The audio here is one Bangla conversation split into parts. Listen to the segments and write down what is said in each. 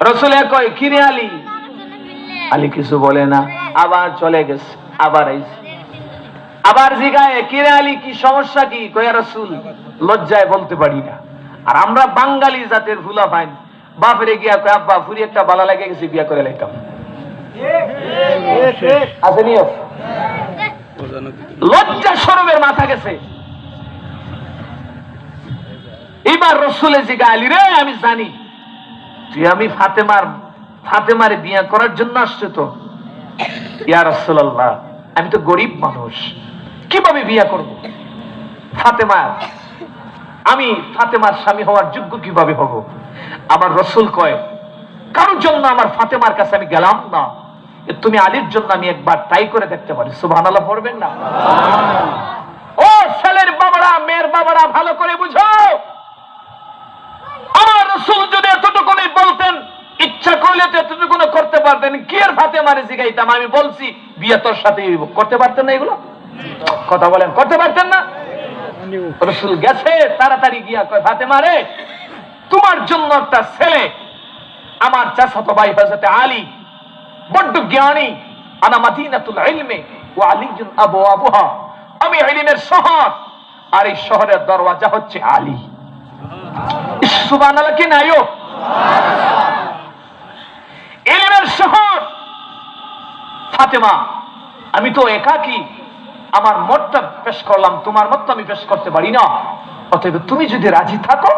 রসুল কয় কিরে আলী? আলী কিছু বলে না, আবার চলে গেছে। আবার আইছে, আবার জিগায় কিরে আলী কি সমস্যা কি? কয় রসুল লজ্জায় বলতে পারি না। আর আমরা বাঙালি জাতের ফুলা পাইন, বাপরে গিয়া কয় আব্বা ফুরি একটা বালা লাগে গেছে, বিয়া করে লাইতাম। আসেনি? লজ্জা শরমের মাথা গেছে। এবার রসুলে জিগা আলী রে আমি জানি তুই আমি ফাতেমারে বিয়া করার জন্য আসছে তো। ইয়া রাসূলুল্লাহ আমি তো গরিব মানুষ, কিভাবে বিয়া করব? আমি ফাতেমার স্বামী হওয়ার যোগ্য কিভাবে হব? আমার রসুল কয় কারোর জন্য আমার ফাতেমার কাছে আমি গেলাম না, তুমি আলীর জন্য আমি একবার ট্রাই করে দেখতে পারি। সুবহানাল্লাহ পড়বেন না? ও ছেলের বাবারা, মেয়ের বাবারা, ভালো করে বুঝো, আমার রসুল যদি এতটুকুনি বলতেন, ইচ্ছা করলে তো এতটুকুনি করতে পারতেন, কি আর ফাতেমারে জিগাইতাম? আমি বলছি বিয়ে তোর সাথে করতে পারতেন না? এগুলো কথা বলেন, করতে পারতেন না? রসুল গেছে তাড়াতাড়ি গিয়া কয় ফাতেমা রে, তোমার জন্য একটা ছেলে, আমার চাচাতো ভাই হযরত আলী বড্ড জ্ঞানী, আনা মাদিনাতুল ইলমি ওয়া আলীউন আবওয়াবুহা, আমি ইলমের শহর, আর এই শহরের দরওয়াজা হচ্ছে আলী। সুবহানাল্লাহ কি নাইও? ইলমের শহর ফাতেমা, আমি তো একাকী, আমার মতটা পেশ করলাম, তোমার মত আমি পেশ করতে পারি না, অতএব তুমি যদি রাজি থাকো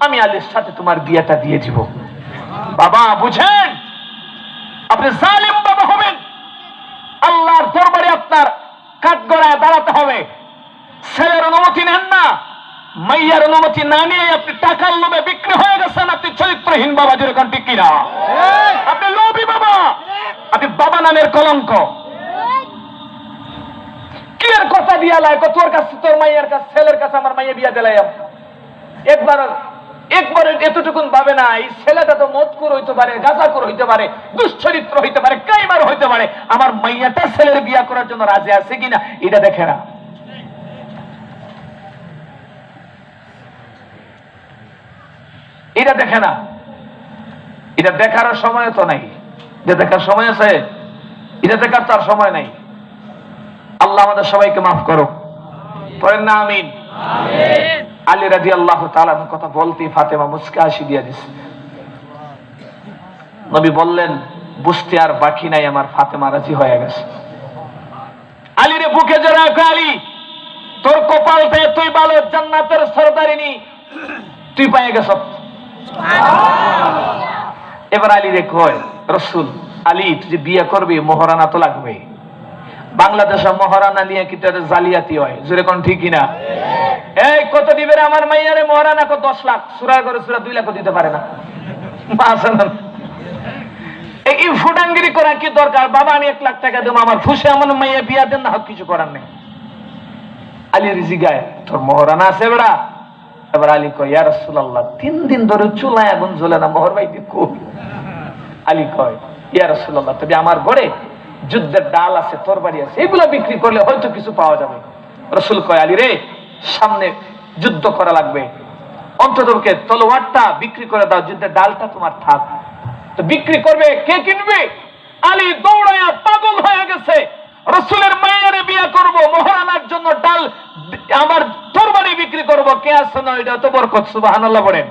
আমি আলীর সাথে তোমার বিয়েটা দিয়ে দিব। বাবা বুঝেন, আপনি জালিম বাবা হবেন, আল্লাহর দরবারে আপনার কাঠগড়ায় দাঁড়াতে হবে। ছেলের অনুমতি নেন না, মাইয়ার অনুমতি না নিয়ে আপনি টাকার লোভে বিক্রি হয়ে গেছেন। আপনি চরিত্রহীন বাবা, যেরকম ঠিক কিনা? আপনি লোভী বাবা, আপনি বাবা নামের কলঙ্ক। কি এর কথা দিয়া লাই তোর কাছে, তোর মাইয়ার কাছে, ছেলের কাছে আমার মাইয়া বিয়া দিলাম। একবার এতটুকুন ভাবে না, এই ছেলেটা তো মদখোর হইতে পারে, গাঁজাখোর হইতে পারে, দুশ্চরিত্র হইতে পারে, কাইমার হইতে পারে, আমার মাইয়াটা ছেলের বিয়া করার জন্য রাজি আছে কিনা এটা দেখে না। এটা দেখে না, এটা দেখার সময় তো নাই। যে দেখার সময় আছে, এটা দেখার তার সময় নাই। আল্লাহ আমাদের সবাইকে মাফ করো, পড়েন না আমিন। আলী রাদিয়াল্লাহু তাআলা কথা বলতে ফাতেমা মুস্কা হাসি দিয়া দিছে। নবী বললেন বুঝতে আর বাকি নাই, আমার ফাতেমা রাজি হয়ে গেছে। আলী রে বুকে জড়ায় কয় আলী তোর কপালটা তুই ভালো, জান্নাতের সরদারিনী তুই পেয়ে গেছ। এবার আলী রে কয় রসুল, আলী তুই যে বিয়ে করবি মোহরানা তো লাগবে। বাংলাদেশে মোহরানা নিয়ে কি তোর জালিয়াতি হয়? জোরে কোন ঠিক কিনা? এই কত দিবে রে আমার মাইয়ারে মোহরানা? কত 10 লাখ, সূরা করে সূরা 2 লাখ দিতে পারে না। এই ফুটাঙ্গিরি করা কি দরকার? বাবা আমি 1 লাখ টাকা দেবো, আমার ফুসে আমার মাইয়া বিয়া দেন না, কিছু করার নেই। আলী রিজিগায় তোর মোহরানা আছে বেড়া? এবার আলী কয় ইয়া রাসূলুল্লাহ 3 দিন ধরে চুলায় আগুন জ্বলে না, মোহর বাইতে কই? আলী কয় ইয়া রাসূলুল্লাহ তবে আমার ঘরে যুদ্ধের ডাল আছে, তরবারি আছে, এগুলো বিক্রি করলে হয়তো কিছু পাওয়া যাবে। রসুল কয় আলী রে সামনে যুদ্ধ করা লাগবে, অন্ততপক্ষে তলোয়ারটা বিক্রি করে দাও, যুদ্ধের ডালটা তোমার থাক। তো বিক্রি করবে, কে কিনবে? আলী দৌড়ায়া পাগল হয়ে গেছে, রসুলের মায়ের বিয়ে করব, মোহরানার জন্য ডাল আমার তরবারি বিক্রি করব, কে আছে না? এটা তো বরকত। সুবহানাল্লাহ পড়েন।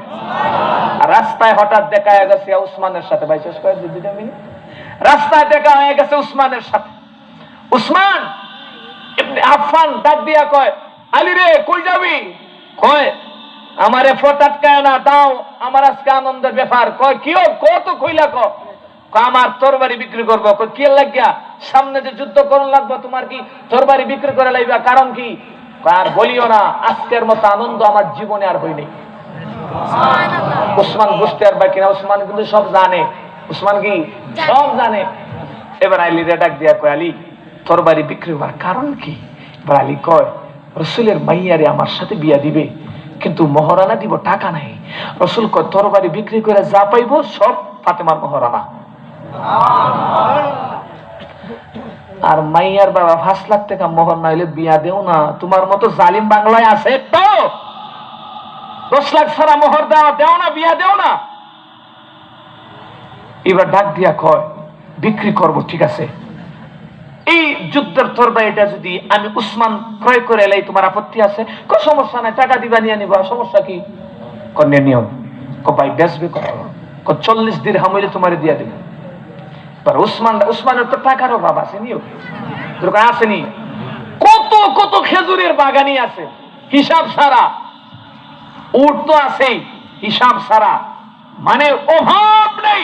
রাস্তায় হঠাৎ দেখা গেছে উসমানের সাথে, ভাই শেষ করে 2 মিনিট, রাস্তায় দেখা হয়ে গেছে উসমানের সাথে। উসমান ইবনে আফফান ডাক দিয়া কয় আলী রে কই যাবি? কয় আমারে ফটাটকায় না, দাও, আমার আজকে আনন্দের ব্যাপার। কয় কি কত কইলা? আমার তরবারি বিক্রি করবো। কি লাগিয়া? সামনে যে যুদ্ধ করন লাগবো, তোমার কি তরবারি বিক্রি করে লাইবা? কারণ কি? আর বলিও না, আজকের মতো আনন্দ আমার জীবনে আর হয়নি। উসমান বুঝতে আর বাকি না, উসমান কিন্তু সব জানে। উসমান কি সব জানে। এবার আলী রে ডাক দিয়া কয় আলী তরবারি বিক্রি হওয়ার কারণ কি? এবার আলী কয় রসুলের মাইয়ারে আমার সাথে বিয়া দিবে, কিন্তু মোহরানা দিব টাকা নাই। রসুল কয় তরবারি বিক্রি করে যা পাইবো সব ফাতেমার মোহরানা। আর মাইয়ার বাবা 5 লাখ টাকা মোহর না হইলে বিয়া দেও না। তোমার মতো জালিম বাংলায় আছে তো? 10 লাখ ছাড়া মোহর দেও না, বিয়া দেও না। এবার ডাক দিয়া কয় বিক্রি করব, ঠিক আছে, এই যুদ্ধের তরবারি এটা যদি আমি উসমান ক্রয় করে এলাই তোমার আপত্তি আছে? কোন সমস্যা নাই, টাকা দিবা নিয়ে নিবা, সমস্যা কি? কন্যা নিয়ম ভাই বেচবে কত? 40 দিরহাম হইলে তোমারে দিয়া দেবে। উসমানের তো টাকার অভাব আছে, নিও আসেনি, কত কত খেজুরের বাগানি আছে হিসাব ছাড়া, উট তো আছেই হিসাব ছাড়া, মানে অভাব নেই।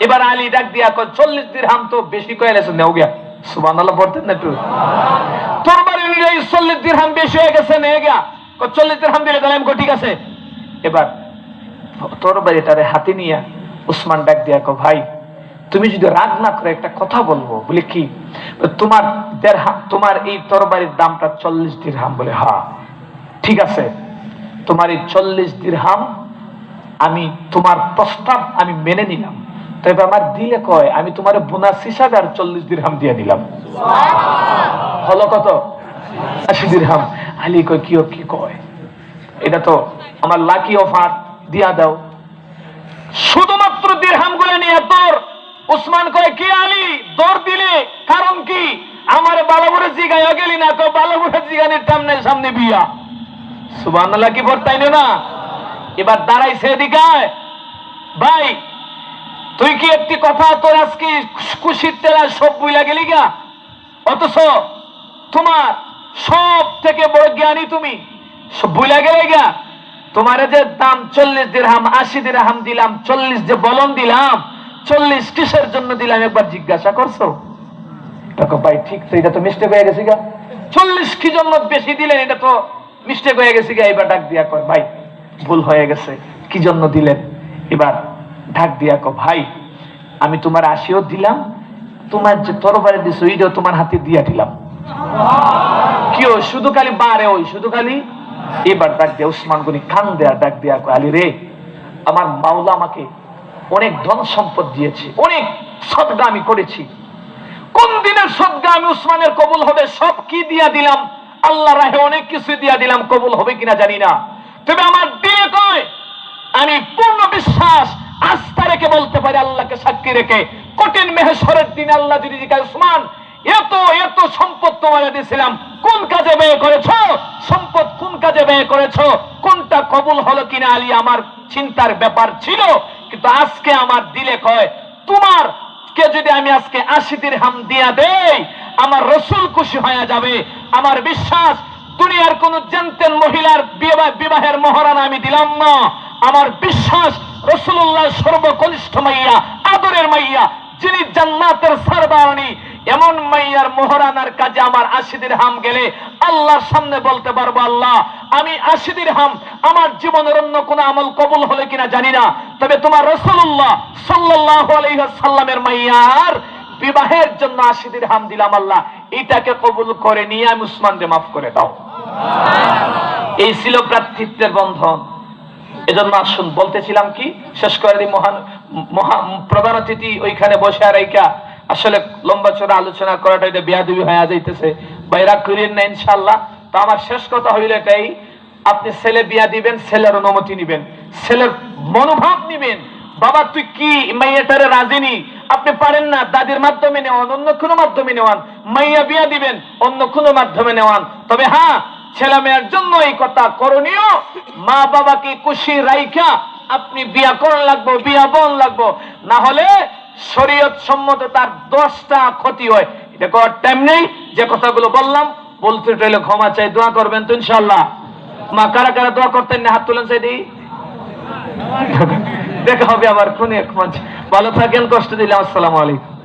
এবার আলী ডাক দিয়া কয় 40 দিরহাম তো বেশি কয়েছে, নেও গিয়া। সুবহানাল্লাহ পড়তেন না একটু? তরবারি অনুযায়ী 40 দিরহাম বেশি হয়ে গেছে, নিয়ে গিয়া 40 দিরহাম দিলে তাহলে আমি ঠিক আছে। এবার তরবারিটারে হাতে নিয়ে উসমান ডাক দিয়া কয় ভাই তুমি যদি রাগ না করে একটা কথা বলবো। বলে কি? তোমার দিরহাম, তোমার এই তরবারির দামটা 40 দিরহাম। বলে হ্যাঁ ঠিক আছে, তোমার এই 40 দিরহাম আমি, তোমার প্রস্তাব আমি মেনে নিলাম, তবে আমার দিলে কয় আমি তোমার বোনাস হিসাবে আর 40 দিরহাম দিয়ে দিলাম। হলো কত? 80 দিরহাম। আলী কয় কি কয়, এটা তো আমার লাকি অফার, দিয়া দাও। শুধুমাত্র দিরহাম গুলো নিয়ে তোর উসমান কয় কি আলী দর দিলে কারণ কি? আমার বালাবুরে জিগাইয়া গেলি না, তো বালাবুরে জিগানের সামনে বিয়া। সুবহানাল্লাহ কি বলতাই না? এবার দাঁড়াইছে এদিকে, ভাই তুই কি একটি কথা তোর আজকে খুশির তেলা সব বুইলা গেলি গা, অথচ তোমার সব থেকে বড় জ্ঞানী তুমি, সব বুইলা গেলে গা। তোমার যে দাম 40 দিরহাম, 80 দিরহাম দিলাম, 40 যে বলন দিলাম, 40 কিসের জন্য দিলাম একবার জিজ্ঞাসা করছো? দেখো ভাই ঠিক তো, এটা তো মিস্টেক হয়ে গেছে গা, 40 কি জন্য বেশি দিলেন, এটা তো মিস্টেক হয়ে গেছে গা। এবার ডাক দিয়া কয় ভাই ভুল হয়ে গেছে, কি জন্য দিলেন? এবার ডাক দিয়া কয় ভাই আমি তোমার 80ও দিলাম, তোমার যে তরবারি দিছো এইটাও তোমার হাতে দিয়া দিলাম। কি ওই শুধু খালি বারে, ওই শুধু খালি। এবার ডাক দিয়া উসমান গনি কান দেয়া ডাক দিয়া কয় আলী রে, আমার মাওলা আমাকে অনেক ধন সম্পদ দিয়েছে, অনেক সদকা আমি করেছি, কোন দিনের সদকা আমি উসমানের কবুল হবে? সব কি দিয়া দিলাম, আল্লাহ রাহে অনেক কিছু দিয়া দিলাম, কবুল হবে কিনা জানি না, তবে আমার দিলে কয় আমি পূর্ণ বিশ্বাস আস্থা রেখে বলতে পারি, আল্লাহকে সাক্ষী রেখে, কঠিন মেহশরের দিন আল্লাহ যদি জিজ্ঞাসা উসমান এত এত সম্পদ তোমাকে দিয়েছিলাম, কোন কাজে ব্যয় করেছো? সম্পদ কোন কাজে ব্যয় করেছো? কোনটা কবুল হলো কিনা আলী আমার চিন্তার ব্যাপার ছিল, কিন্তু আজকে আমার দিলে কয় তোমার কে যদি আমি আজকে 80 দিরহাম দিয়া দেই, আমার রসুল খুশি হয়ে যাবে। আমার বিশ্বাস দুনিয়ার কোন জানতেন মহিলার বিবাহের মহারানা আমি দিলাম না, আমার বিশ্বাস রাসূলুল্লাহ সর্বকনিষ্ঠ মাইয়া, আদরের মাইয়া, যিনি জান্নাতের সরদারনি, এমন মাইয়ার মহারানার কাজে আমার 80 দিরহাম গেলে আল্লাহর সামনে বলতে পারবো আল্লাহ আমি 80 দিরহাম আমার জীবনের অন্য কোন আমল কবুল হলে কিনা জানি না, তবে তোমার রাসূলুল্লাহ সাল্লাল্লাহু আলাইহি ওয়াসাল্লামের মাইয়ার বিবাহের জন্য 80 দিরহাম দিলাম, আল্লাহ এটাকে কবুল করে নিয়ে আমি উসমানকে মাফ করে দাও। এই ছিল ভ্রাতৃত্বের বন্ধন। এজন্য আসুন বলতেছিলাম কি, শেষ করে দিই, মহান প্রধান অতিথি ওইখানে বসে রাইকা আসলে লম্বা চড়া আলোচনা করাটা এটা বেয়াদবি হয়ে যাইতেছে, বাইরা করেন না ইনশাআল্লাহ। তো আমার শেষ কথা হইল এটাই, আপনি ছেলে বিয়া দিবেন, ছেলের অনুমতি নিবেন, ছেলের মনোভাব নিবেন। বাবা তুই কি মাইয়াটারে রাজি নি, আপনি পারেন না দাদির মাধ্যমে নেওয়ান, অন্য কোনো মাধ্যমে নেওয়ান, মাইয়া বিয়া দিবেন অন্য কোনো মাধ্যমে নেওয়ান, তবে হ্যাঁ ছেলে মেয়ের জন্য এই কথা করণীয়, মা বাবাকে খুশি রাইখা আপনি বিয়া করা লাগবো, বিয়া বন লাগবো, না হলে শরীয়ত সম্মত তার 10টা ক্ষতি হয়। এটা করার টাইম নেই, যে কথাগুলো বললাম বলতে চাইলে ক্ষমা চাই, দোয়া করবেন তো ইনশাআল্লাহ। মা কারা কারা দোয়া করতেন না হাত তুলেন সাইডি, দেখা হবে আবার কোন এক মঞ্চ। ভালো থাকেন, কষ্ট দিলাম, আসসালামু আলাইকুম।